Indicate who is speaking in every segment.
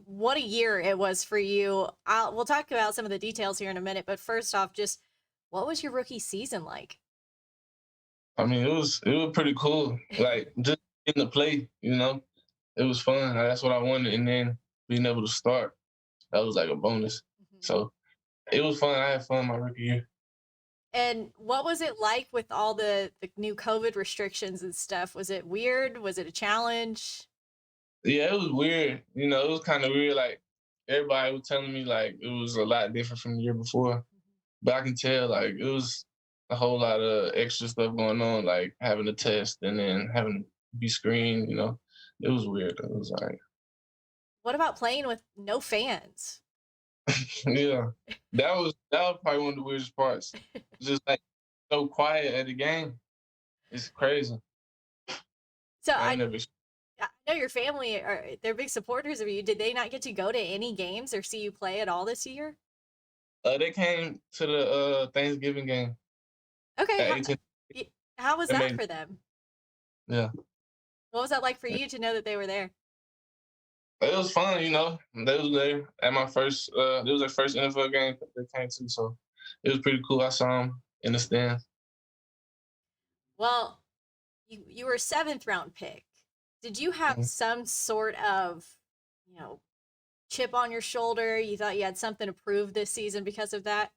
Speaker 1: What a year it was for you. We'll talk about some of the details here in a minute, but first off, just what was your rookie season like?
Speaker 2: I mean, it was pretty cool. Like just getting to play, it was fun. Like, that's what I wanted, and then being able to start, that was like a bonus.
Speaker 1: Mhm.
Speaker 2: So it was fun. I had fun my rookie year.
Speaker 1: And what was it like with all the new COVID restrictions and stuff? Was it weird? Was it a challenge?
Speaker 2: Yeah, it was weird. It was kind of weird. Like everybody was telling me like it was a lot different from the year before, but I can tell like it was a whole lot of extra stuff going on, like having a test and then having to be screened. It was weird. It was like
Speaker 1: What about playing with no fans?
Speaker 2: yeah, that was probably one of the weirdest parts. Just like so quiet at the game. It's crazy.
Speaker 1: So
Speaker 2: I ain't
Speaker 1: I
Speaker 2: never.
Speaker 1: I know your family are they're big supporters of you. Did they not get to go to any games or see you play at all this year?
Speaker 2: They came to the Thanksgiving game
Speaker 1: Okay,
Speaker 2: at 18.
Speaker 1: how was
Speaker 2: They
Speaker 1: that
Speaker 2: made
Speaker 1: for them?
Speaker 2: yeah.
Speaker 1: What was that like for you to know that they were there?
Speaker 2: It was fun. They was there at my first. It was their first NFL game they came to, so it was pretty cool. I saw them in the stands.
Speaker 1: Well, you were a seventh round pick. Did you have
Speaker 2: Mhm.
Speaker 1: some sort of, you know, chip on your shoulder? You thought you had something to prove this season because of that?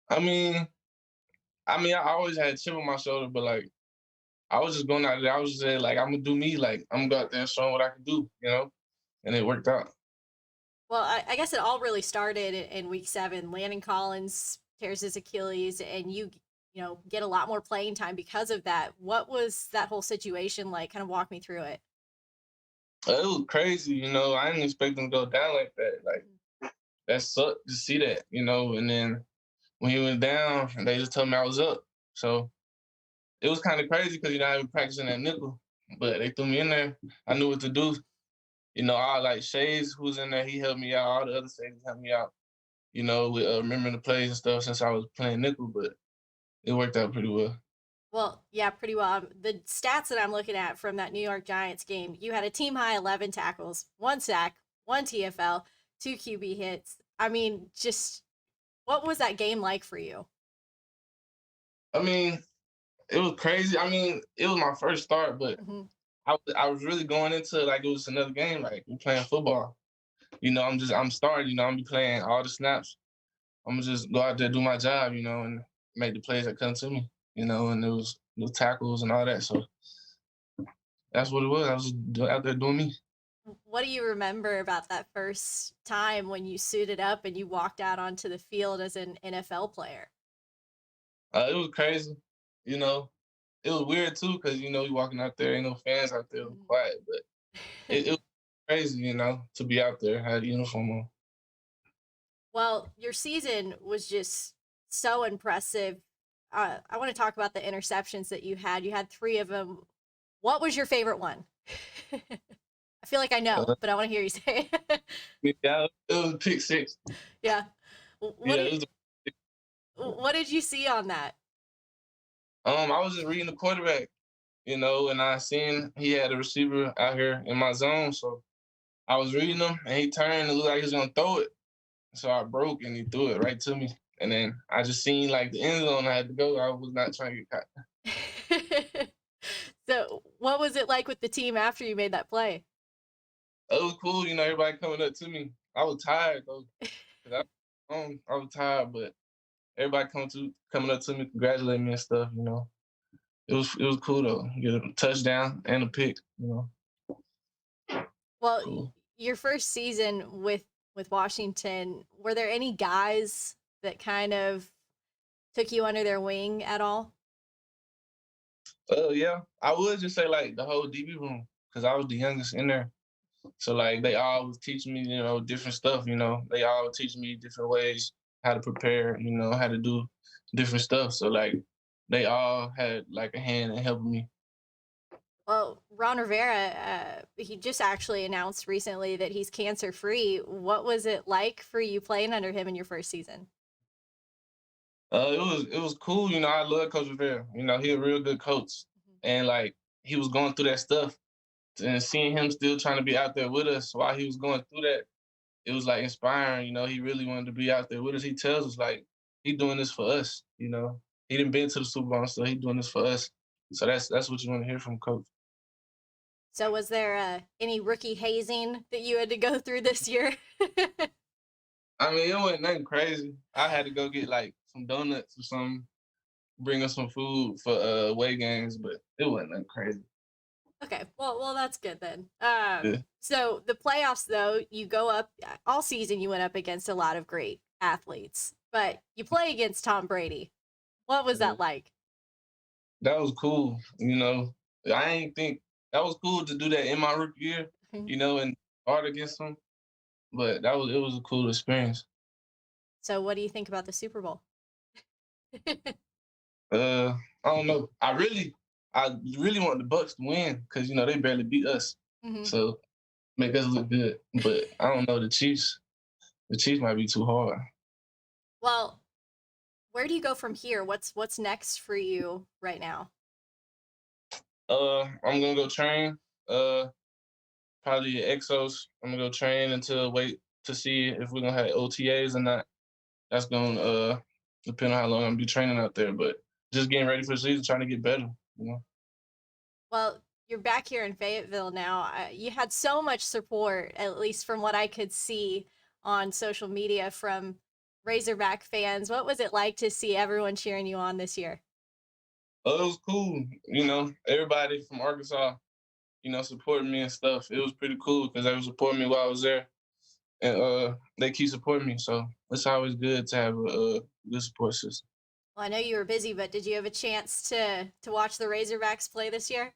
Speaker 2: I mean, I always had a chip on my shoulder, but like I was just going out there. I was just saying like I'm gonna do me. Like I'm gonna go out there and show what I can do. And it worked out.
Speaker 1: Well, I guess it all really started in week seven. Landon Collins tears his Achilles, and you get a lot more playing time because of that. What was that whole situation like? Kind of walk me through it.
Speaker 2: It was crazy. I didn't expect them to go down like that. Like that sucked to see that. And then when he went down, they just told me I was up. So it was kind of crazy because I been practicing that nickel, but they threw me in there. I knew what to do. All like Shays who was in there, he helped me out. All the other safeties helped me out. With remembering the plays and stuff since I was playing nickel, but it worked out pretty well.
Speaker 1: Well, yeah, pretty well. The stats that I'm looking at from that New York Giants game, you had a team high 11 tackles, one sack, one TFL, two QB hits. I mean, just what was that game like for you?
Speaker 2: I mean, it was crazy. I mean, it was my first start, but
Speaker 1: Hmm.
Speaker 2: I was really going into it like it was another game, like we playing football. I'm starting. I'm be playing all the snaps. I'm gonna just go out there do my job, and make the plays that come to me, and it was the tackles and all that. So that's what it was. I was just out there doing me.
Speaker 1: What do you remember about that first time when you suited up and you walked out onto the field as an NFL player?
Speaker 2: It was crazy. You know, it was weird too because you walking out there, ain't no fans out there, it was
Speaker 1: Mhm.
Speaker 2: quiet, but it was crazy, to be out there, had a uniform on.
Speaker 1: Well, your season was just so impressive. I want to talk about the interceptions that you had. You had three of them. What was your favorite one? I feel like I know,
Speaker 2: Uh,
Speaker 1: but I want to hear you say it.
Speaker 2: yeah, it was a pick six.
Speaker 1: Yeah. What
Speaker 2: Yeah,
Speaker 1: did
Speaker 2: it was.
Speaker 1: what did you see on that?
Speaker 2: I was just reading the quarterback, and I seen he had a receiver out here in my zone, so I was reading him, and he turned and it looked like he was gonna throw it. So I broke and he threw it right to me. And then I just seen like the end zone I had to go. I was not trying to get caught.
Speaker 1: So, what was it like with the team after you made that play?
Speaker 2: It was cool, everybody coming up to me. I was tired though. 'Cause I was tired, but everybody coming up to me, congratulating me and stuff. It was cool though. Get a touchdown and a pick.
Speaker 1: Well,
Speaker 2: Cool.
Speaker 1: your first season with Washington, were there any guys that kind of took you under their wing at all?
Speaker 2: Yeah. I would just say like the whole DB room, because I was the youngest in there. So like they all was teaching me, different stuff. They all teach me different ways how to prepare, how to do different stuff. So like they all had like a hand in helping me.
Speaker 1: Well, Ron Rivera, he just actually announced recently that he's cancer free. What was it like for you playing under him in your first season?
Speaker 2: It was cool. I love Coach Rivera. He a real good coach.
Speaker 1: Mhm.
Speaker 2: And like he was going through that stuff. and seeing him still trying to be out there with us while he was going through that, it was like inspiring. He really wanted to be out there with us. He tells us like he doing this for us. He didn't been to the Super Bowl, so he doing this for us. So that's what you want to hear from coach.
Speaker 1: So was there any rookie hazing that you had to go through this year?
Speaker 2: I mean, it wasn't nothing crazy. I had to go get like some donuts or something, bring us some food for away games, but it wasn't nothing crazy.
Speaker 1: Okay, well, that's good then.
Speaker 2: Yeah.
Speaker 1: So the playoffs, though, you go up all season. You went up against a lot of great athletes, but you play against Tom Brady. What was
Speaker 2: Yeah.
Speaker 1: that like?
Speaker 2: That was cool. I ain't think that was cool to do that in my rookie year. And hard against him, but it was a cool experience.
Speaker 1: So, what do you think about the Super Bowl?
Speaker 2: I don't know. I really want the Bucks to win because they barely beat us,
Speaker 1: Hmm.
Speaker 2: so make us look good. But I don't know the Chiefs. The Chiefs might be too hard.
Speaker 1: Well, where do you go from here? What's next for you right now?
Speaker 2: I'm gonna go train. Uh, Probably at Exos. I'm gonna go train until wait to see if we're gonna have OTAs or not. That's gonna depend on how long I'm gonna be training out there. But just getting ready for the season, trying to get better. You know.
Speaker 1: Well, you're back here in Fayetteville now. You had so much support, at least from what I could see on social media from Razorback fans. What was it like to see everyone cheering you on this year?
Speaker 2: Oh, it was cool. Everybody from Arkansas, supporting me and stuff. It was pretty cool because they were supporting me while I was there, and they keep supporting me. So it's always good to have a good support system.
Speaker 1: Well, I know you were busy, but did you have a chance to watch the Razorbacks play this year?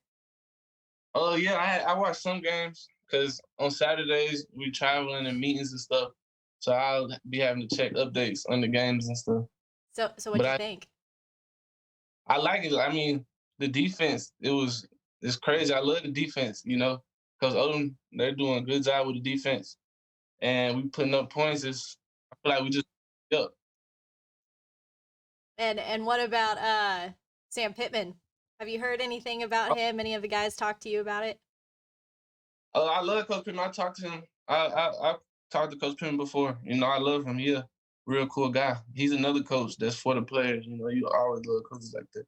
Speaker 2: Oh yeah, I watch some games because on Saturdays we traveling and meetings and stuff. So I'll be having to check updates on the games and stuff.
Speaker 1: So
Speaker 2: But
Speaker 1: what'd you think?
Speaker 2: I like it. I mean, the defense, it's crazy. I love the defense, because Odom, they're doing a good job with the defense. And we putting up points. I feel like we just up.
Speaker 1: And what about Sam Pittman? Have you heard anything about him? Any of the guys talk to you about it?
Speaker 2: I love Coach Pittman. I talked to him. I talked to Coach Pittman before. I love him. He a real cool guy. He's another coach that's for the players. You always love coaches like that.